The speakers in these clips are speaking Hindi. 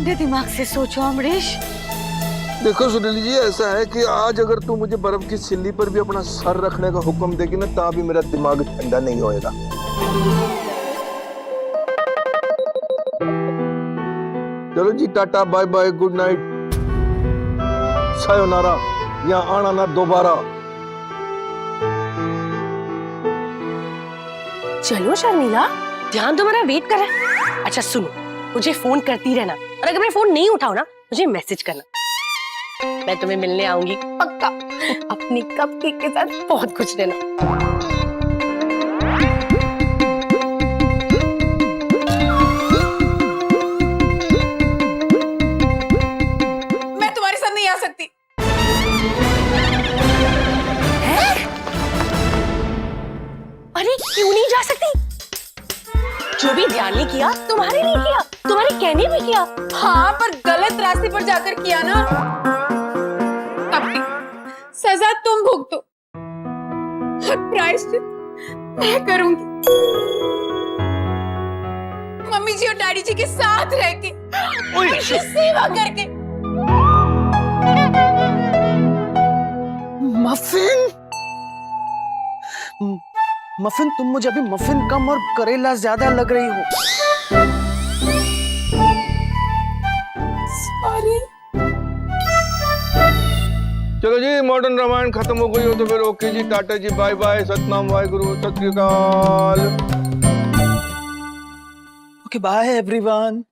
ठंडे दिमाग से सोचो अमरीश। देखो सुनील जी, ऐसा है कि आज अगर तू मुझे बर्फ की सिल्ली पर भी अपना सर रखने का हुक्म देगी ना, ता भी मेरा दिमाग ठंडा नहीं होएगा। चलो जी, tata bye bye, good night, sayonara, यहाँ आना ना दोबारा। चलो शर्मिला, ध्यान तो मेरा वेट कर रहा है। अच्छा सुनो, मुझे फोन करती रहना और अगर मैं फोन नहीं उठाऊं ना, मुझे मैसेज करना। मैं तुम्हें मिलने आऊंगी पक्का। अपनी कपकेक के साथ बहुत खुश रहना। मैं तुम्हारे साथ नहीं आ सकती। है? अरे क्यों नहीं जा सकती? जो भी ध्यान ने किया तुम्हारे लिए किया, तुम्हारे कहने में किया। हाँ, पर गलत रास्ते पर जाकर किया ना। अपनी सजा तुम भुगतो और प्रायश्चित मैं करूंगी। मम्मी जी और डैडी जी के साथ रह के, उनकी सेवा करके। मफिन, मफिन तुम मुझे अभी मफिन कम और करेला ज्यादा लग रही हो। सॉरी। चलो जी, मॉडर्न रामायण खत्म हो गई हो तो फिर okay ji, tata ji, bye bye, Satnam Waheguru, सत श्री अकाल। Okay bye everyone,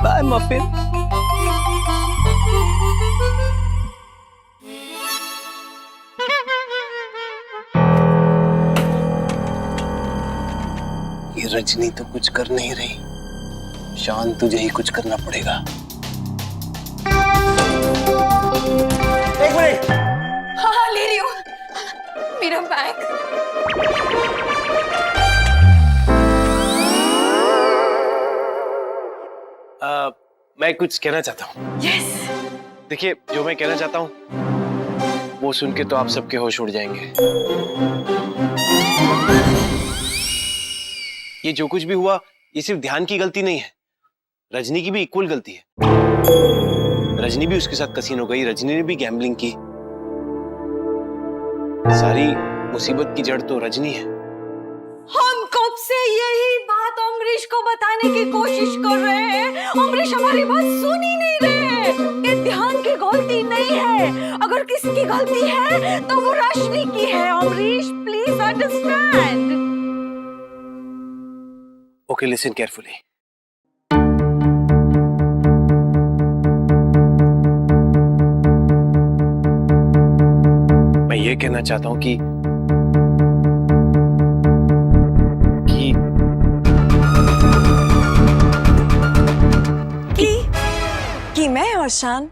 bye muffin. ये रजनी तो कुछ कर नहीं रही, शान तुझे ही कुछ करना पड़ेगा। एक मिनट। हाँ, ले रही हूँ मेरा बैग। मैं कुछ कहना चाहता हूँ। यस। देखिए, जो मैं कहना चाहता हूँ वो सुन के तो आप सबके होश उड़ जाएंगे। ये जो कुछ भी हुआ, ये सिर्फ ध्यान की गलती नहीं है, रजनी की भी इक्वल गलती है। रजनी भी उसके साथ कसीन हो गई, रजनी ने भी गैम्बलिंग की। सारी मुसीबत की जड़ तो रजनी है। हम कब से यही बात अमरीश को बताने की कोशिश कर रहे हैं। अमरीश हमारी बात सुन ही नहीं रहे। ये ध्यान की गलती नहीं है, अगर किसी की गलती है तो वो रश्मि की है। Amrish please understand. Okay, listen carefully. मैं ये कहना चाहता हूं कि मैं और शान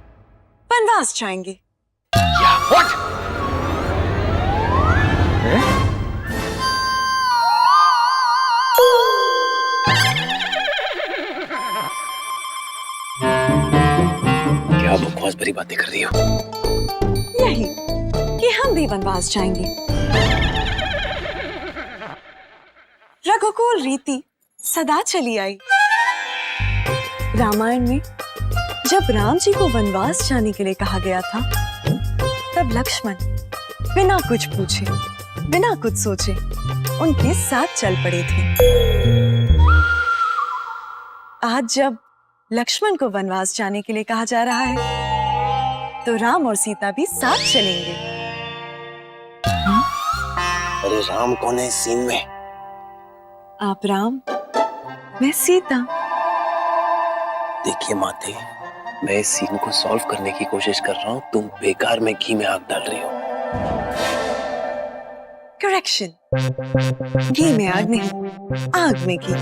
वनवास जाएंगे। या व्हाट? क्या बकवास भरी बातें कर रही हो? यही कि हम भी वनवास जाएंगे। रघुकुल रीति सदा चली आई। रामायण में जब राम जी को वनवास जाने के लिए कहा गया था, तब लक्ष्मण बिना कुछ पूछे, बिना कुछ सोचे उनके साथ चल पड़े थे। आज जब लक्ष्मण को वनवास जाने के लिए कहा जा रहा है, तो राम और सीता भी साथ चलेंगे। अरे राम कौन है इस सीन में? आप राम, मैं सीता। देखिए माते, मैं इस सीन को सॉल्व करने की कोशिश कर रहा हूँ, तुम बेकार में घी में आग डाल रही हो। करेक्शन, घी में आग नहीं, आग में घी।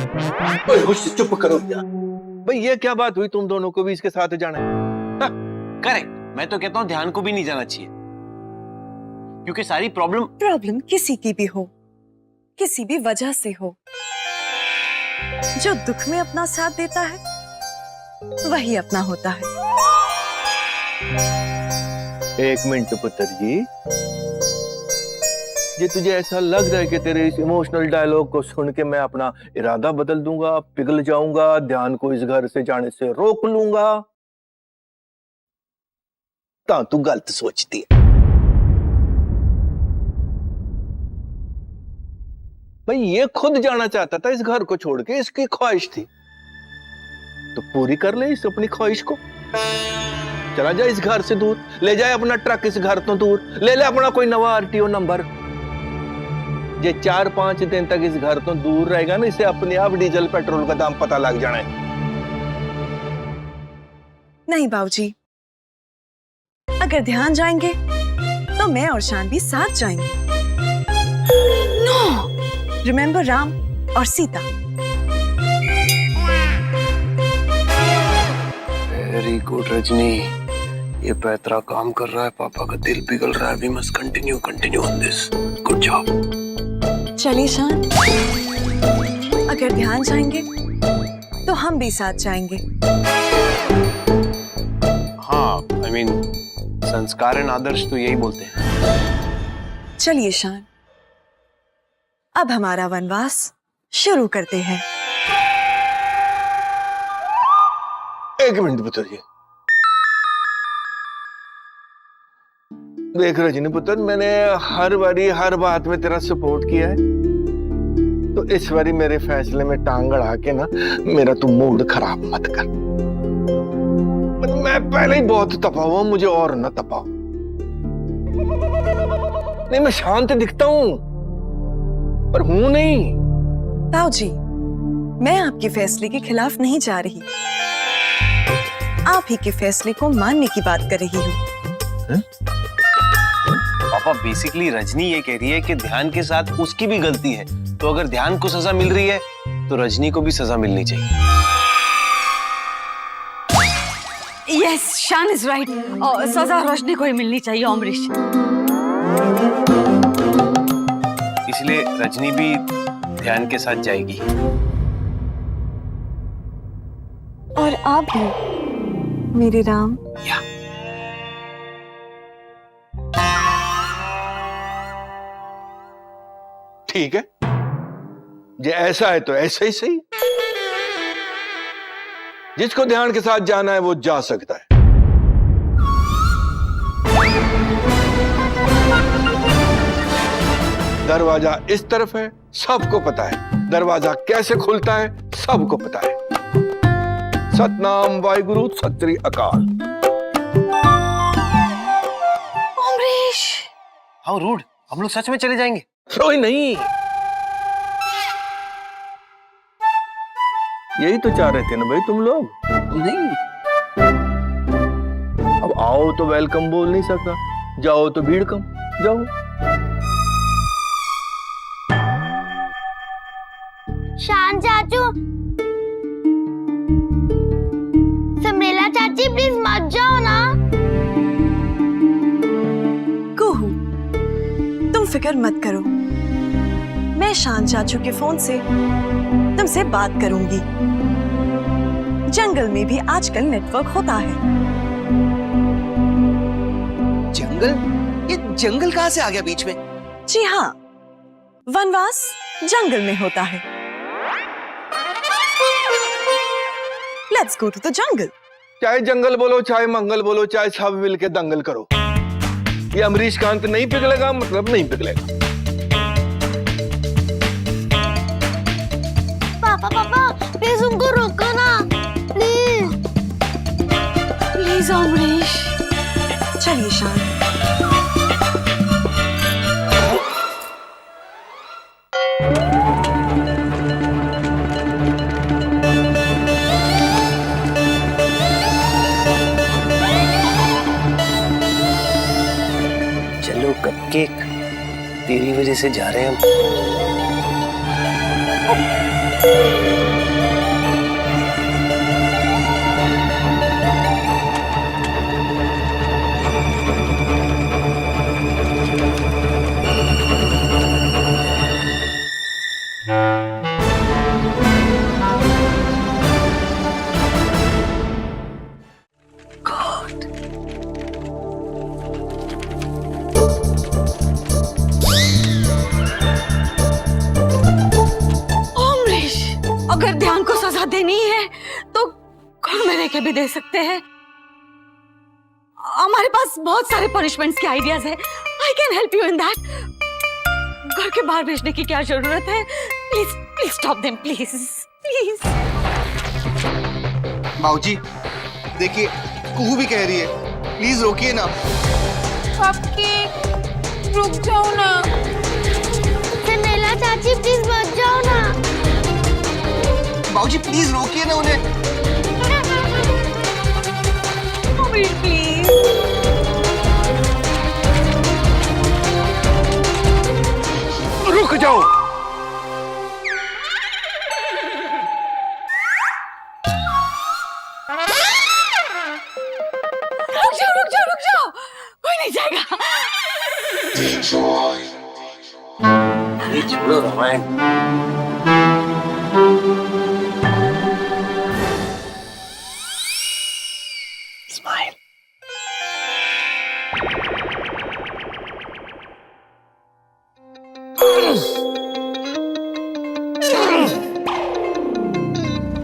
ओए होश, चुप करो यार। भाई ये क्या बात हुई, तुम दोनों को भी इसके साथ जाना है? करेक्ट, मैं तो कहता हूँ ध्यान को भी नहीं जाना चाहिए, क्योंकि सारी प्रॉब्लम किसी की भी हो, किसी भी वजह से हो, जो दुख में अपना साथ देता है वही अपना होता है। एक मिनट पुत्र जी, ये तुझे ऐसा लग रहा है कि तेरे इस इमोशनल डायलॉग को सुन के मैं अपना इरादा बदल दूंगा, पिघल जाऊंगा, ध्यान को इस घर से जाने से रोक लूंगा, तो तू गलत सोचती है। भाई ये खुद जाना चाहता था इस घर को छोड़ के, इसकी ख्वाहिश थी, तो पूरी कर ले इस अपनी ख्वाहिश को। चला जाए इस घर से दूर, ले जाए अपना ट्रक इस घर तो दूर, ले ले अपना कोई नवा आरटीओ नंबर। ये 4-5 दिन तक इस घर तो दूर रहेगा ना, इसे अपने आप डीजल पेट्रोल का दाम पता लग जाना है। नहीं बाबूजी, अगर ध्यान जाएंगे तो मैं और शान भी साथ जाएंगे। नो, रिमेम्बर राम और सीता। वेरी गुड रजनी, ये पैतरा काम कर रहा है, पापा का दिल पिघल रहा है। We must continue on this. Good job. चलिए शान, अगर ध्यान जाएंगे तो हम भी साथ जाएंगे। हाँ, I mean, संस्कार एंड आदर्श तो यही बोलते हैं। चलिए शान, अब हमारा वनवास शुरू करते हैं। एक मिनट पुत्र, देख रजनी पुत्र, मैंने हर बारी हर बात में तेरा सपोर्ट किया है, तो इस बारी मेरे फैसले में टांग अड़ा के ना मेरा तू मूड खराब मत कर। मैं पहले ही बहुत तपा हुआ, मुझे और ना तपाओ। नहीं, मैं शांत दिखता हूं पर हूं नहीं। ताऊ जी, मैं आपके फैसले के खिलाफ नहीं जा रही, आप ही के फैसले को मानने की बात कर रही हूँ। पापा, बेसिकली रजनी ये कह रही है कि ध्यान के साथ उसकी भी गलती है, तो अगर ध्यान को सजा मिल रही है तो रजनी को भी सजा मिलनी चाहिए। यस, शान इज राइट। सजा रजनी को ही मिलनी चाहिए अमरीश। इसलिए रजनी भी ध्यान के साथ जाएगी। और आप भी मेरे राम। या ठीक है, ये ऐसा है तो ऐसा ही सही। जिसको ध्यान के साथ जाना है वो जा सकता है। दरवाजा इस तरफ है, सबको पता है। दरवाजा कैसे खुलता है, सबको पता है। सतनाम वाहिगुरु, सत श्री अकाल। अमरीश, हाउ रूड, हम लोग सच में चले जाएंगे? कोई नहीं, यही तो चाह रहे थे ना भाई तुम लोग। नहीं, अब आओ तो वेलकम बोल नहीं सकता, जाओ तो भीड़ कम। जाओ। शान चाचू, समरेला चाची, प्लीज मत जाओ ना। कुहू, तुम फिक्र मत करो, मैं शान चाचू के फोन से तुमसे बात करूंगी। जंगल में भी आजकल नेटवर्क होता है। जंगल? ये जंगल कहाँ से आ गया बीच में? जी हाँ, वनवास जंगल में होता है। Let's go to the jungle. चाहे जंगल बोलो, चाहे मंगल बोलो, चाहे सब मिलके दंगल करो, ये अमरीश कांत नहीं पिघलेगा, मतलब नहीं पिघलेगा। पापा, प्लीज उनको रोको ना, प्लीज। प्लीज अमरीश। चलिए शान। चलो कपकेक, तेरी वजह से जा रहे हैं हम। सजा देनी है तो घर में रह के भी दे सकते हैं। हमारे पास बहुत सारे पनिशमेंट्स के आइडियाज हैं। I can help you in that. घर के बाहर भेजने की क्या जरूरत है? Please please stop them, please please. बाबूजी देखिए, कुहू भी कह रही है, प्लीज रोकिए ना। कपकेक रुक जाओ ना। सनेला चाची प्लीज मत जाओ ना। बाबूजी प्लीज रोकिए ना उन्हें। प्लीज रुक जाओ। रुक जाओ, कोई नहीं जाएगा। ये छोड़ो रामायण। स्माइल।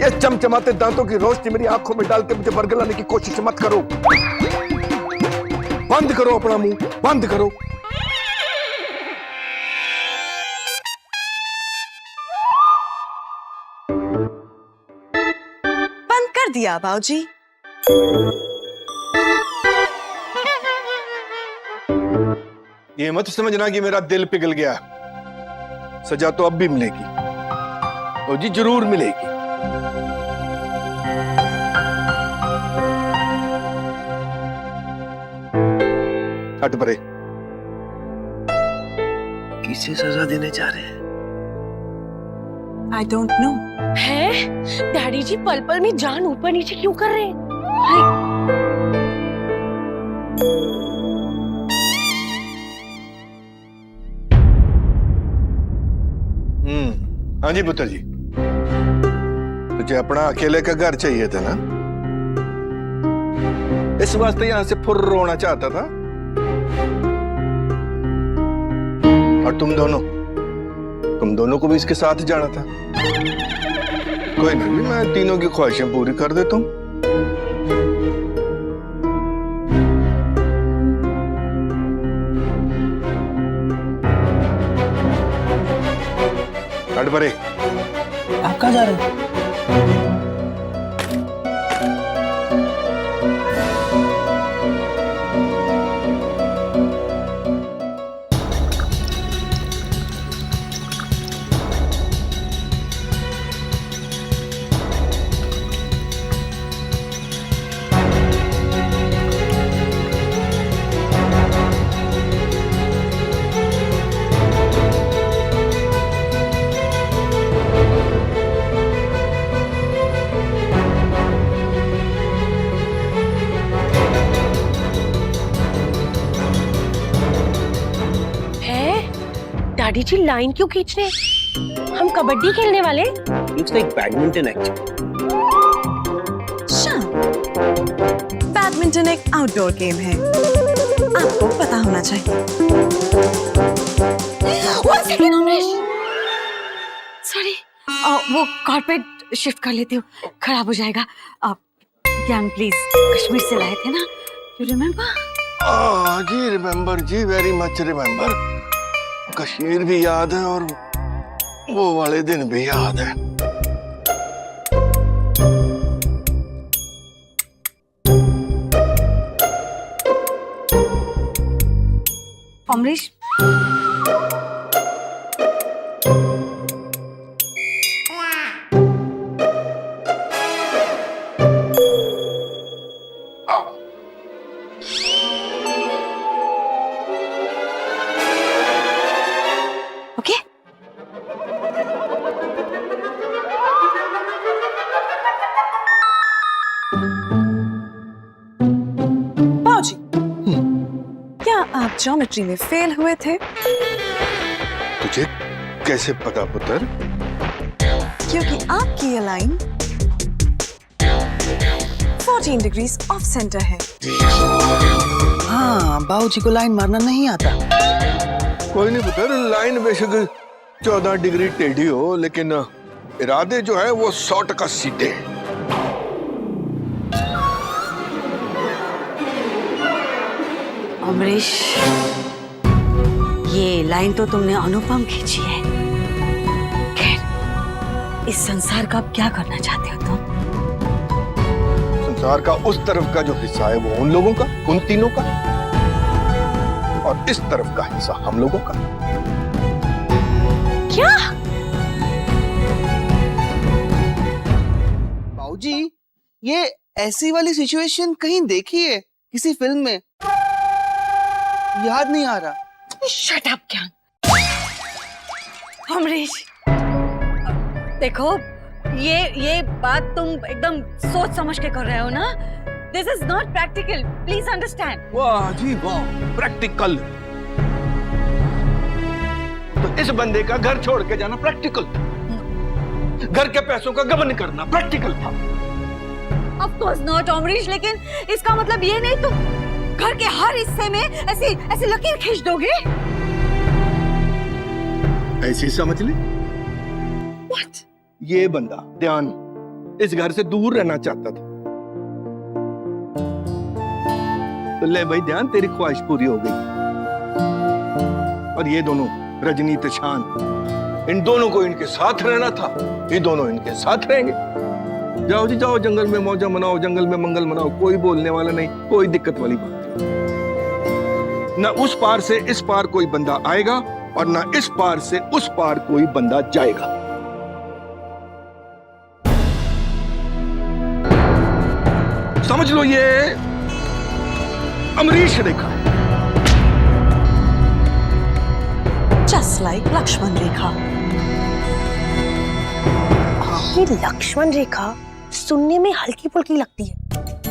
ये चमचमाते दांतों की रोशनी मेरी आंखों में डाल के मुझे बरगलाने की कोशिश मत करो। बंद करो अपना मुंह, बंद करो। बंद कर दिया बाबूजी। ये मत समझना कि मेरा दिल पिघल गया। सजा तो अब भी मिलेगी, और जी जरूर मिलेगी। हट परे। किसे सजा देने जा रहे हैं? I don't know. है डैडी जी पल पल में जान ऊपर नीचे क्यों कर रहे हैं? हाँ जी पुत्र जी, तुझे अपना अकेले का घर चाहिए था ना, इस वास्ते यहां से फुर्र होना चाहता था। और तुम दोनों को भी इसके साथ जाना था। कोई नहीं, मैं तीनों की ख्वाहिशें पूरी कर देता हूं। हट परे। आप कहाँ जा रहे हैं? डैडी जी लाइन क्यों खींच रहे हैं? हम कबड्डी खेलने वाले? Looks like badminton actually. Badminton एक आउटडोर गेम है, आपको पता होना चाहिए। One second, Amrish. Sorry, वो कारपेट शिफ्ट कर लेती हूँ, खराब हो जाएगा। ज्ञान प्लीज, कश्मीर से लाए थे ना, you remember? जी रिमेम्बर जी, वेरी मच रिमेम्बर। कश्मीर भी याद है और वो वाले दिन भी याद है। अमरीश, ओके? बाबूजी, क्या आप ज्योमेट्री में फेल हुए थे? तुझे कैसे पता पुत्र? क्योंकि आपकी ये लाइन 14 डिग्रीज ऑफ सेंटर है। हाँ, बाबूजी को लाइन मारना नहीं आता। कोई नहीं पुत्र, लाइन बेशक 14 डिग्री टेढ़ी हो, लेकिन इरादे जो है वो 100% सीधे हैं। अमरीश, ये लाइन तो तुमने अनुपम खींची है। खैर, इस संसार का अब क्या करना चाहते हो तुम? संसार का उस तरफ का जो हिस्सा है वो उन लोगों का, उन तीनों का, और इस तरफ का हिस्सा हम लोगों का। क्या? बाबूजी, ये ऐसी वाली सिचुएशन कहीं देखी है किसी फिल्म में? याद नहीं आ रहा। शट अप ज्ञान। अमरीश, देखो, ये बात तुम एकदम सोच समझ के कर रहे हो ना। This is not practical, please understand. वाह जी वाह, प्रैक्टिकल। तो इस बंदे का घर छोड़ के जाना प्रैक्टिकल था, घर के पैसों का गबन करना प्रैक्टिकल था। ऑफ कोर्स नॉट अमरीश, लेकिन इसका मतलब ये नहीं तुम घर के हर हिस्से में ऐसी लकीर खींच दोगे। ऐसी समझ ले। What? ये बंदा ध्यान इस घर से दूर रहना चाहता था, तो ले भाई ध्यान, तेरी ख्वाहिश पूरी हो गई। और ये दोनों रजनी तिशान, इन दोनों को इनके साथ रहना था, ये दोनों इनके साथ रहेंगे। जाओ जी जाओ, जंगल में मौजा मनाओ, जंगल में मंगल मनाओ, कोई बोलने वाला नहीं, कोई दिक्कत वाली बात नहीं। न उस पार से इस पार कोई बंदा आएगा और न इस पार से उस पार कोई बंदा जाएगा। समझ लो, ये अमरीश रेखा है। Just like लक्ष्मण रेखा। ये लक्ष्मण रेखा सुनने में हल्की फुल्की लगती है,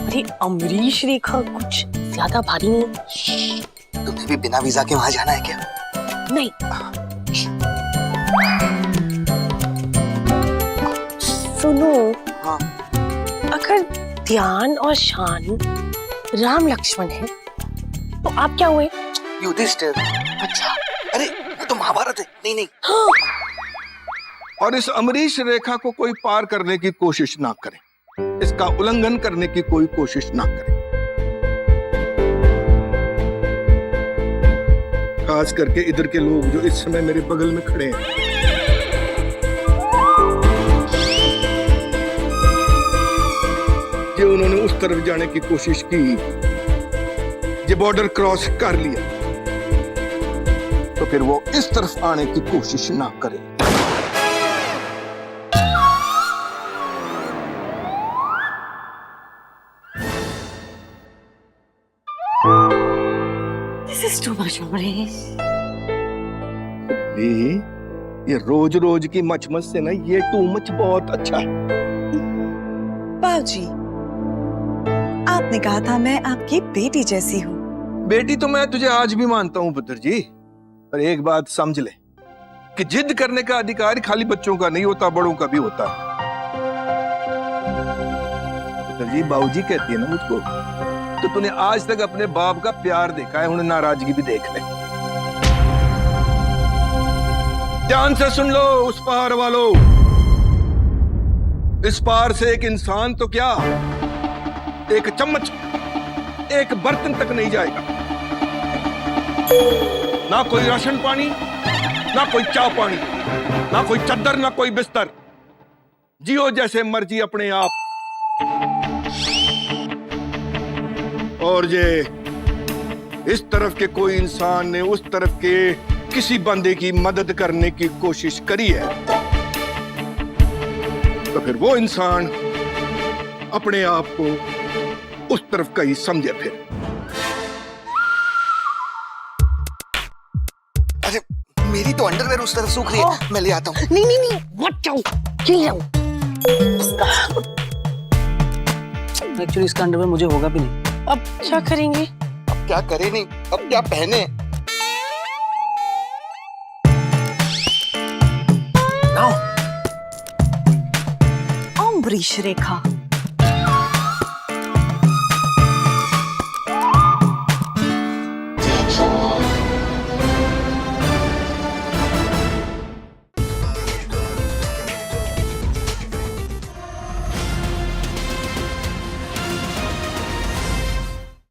अरे अमरीश रेखा कुछ ज्यादा भारी नहीं। तुम्हें भी बिना वीजा के वहां जाना है क्या? नहीं, सुनो, हाँ। अगर ध्यान और शान राम लक्ष्मण है तो आप क्या हुए? युधिष्ठिर। अच्छा, अरे वो तो महाभारत है। नहीं नहीं। और इस अमरीश रेखा को कोई पार करने की कोशिश ना करे, इसका उल्लंघन करने की कोई कोशिश ना करे। खास करके इधर के लोग जो इस समय मेरे बगल में खड़े हैं। जो उन्होंने उस तरफ जाने की कोशिश की, जो बॉर्डर क्रॉस कर लिया, तो फिर वो इस तरफ आने की कोशिश ना करे। This is too much, Amrish. ये रोज रोज की मचमच से ना, ये टू मच बहुत अच्छा है। बाबूजी, आपने कहा था मैं आपकी बेटी जैसी हूँ। बेटी तो मैं तुझे आज भी मानता हूँ पुत्र जी, पर एक बात समझ ले कि जिद करने का अधिकार खाली बच्चों का नहीं होता, बड़ों का भी होता है। पुत्र जी, बाबूजी कहती है ना मुझको, तो तूने आज तक अपने बाप का प्यार देखा है, उन्हें नाराजगी भी देख ले। ध्यान से सुन लो उस पार वालों, इस पार से एक इंसान तो क्या, एक चम्मच, एक बर्तन तक नहीं जाएगा। ना कोई राशन पानी, ना कोई चाय पानी, ना कोई चद्दर, ना कोई बिस्तर। जियो जैसे मर्जी अपने आप। और ये इस तरफ के कोई इंसान ने उस तरफ के किसी बंदे की मदद करने की कोशिश करी है, तो फिर वो इंसान अपने आप को उस तरफ का ही समझे। फिर अरे मेरी तो अंडरवेयर उस तरफ सूख रही है, मैं ले आता हूँ। नहीं नहीं नहीं, मत जाओ, यही रहो। एक्चुअली इसका अंडरवेयर मुझे होगा भी नहीं। अब क्या करेंगे? अब क्या करे नहीं, अब क्या पहने? अमरीश रेखा।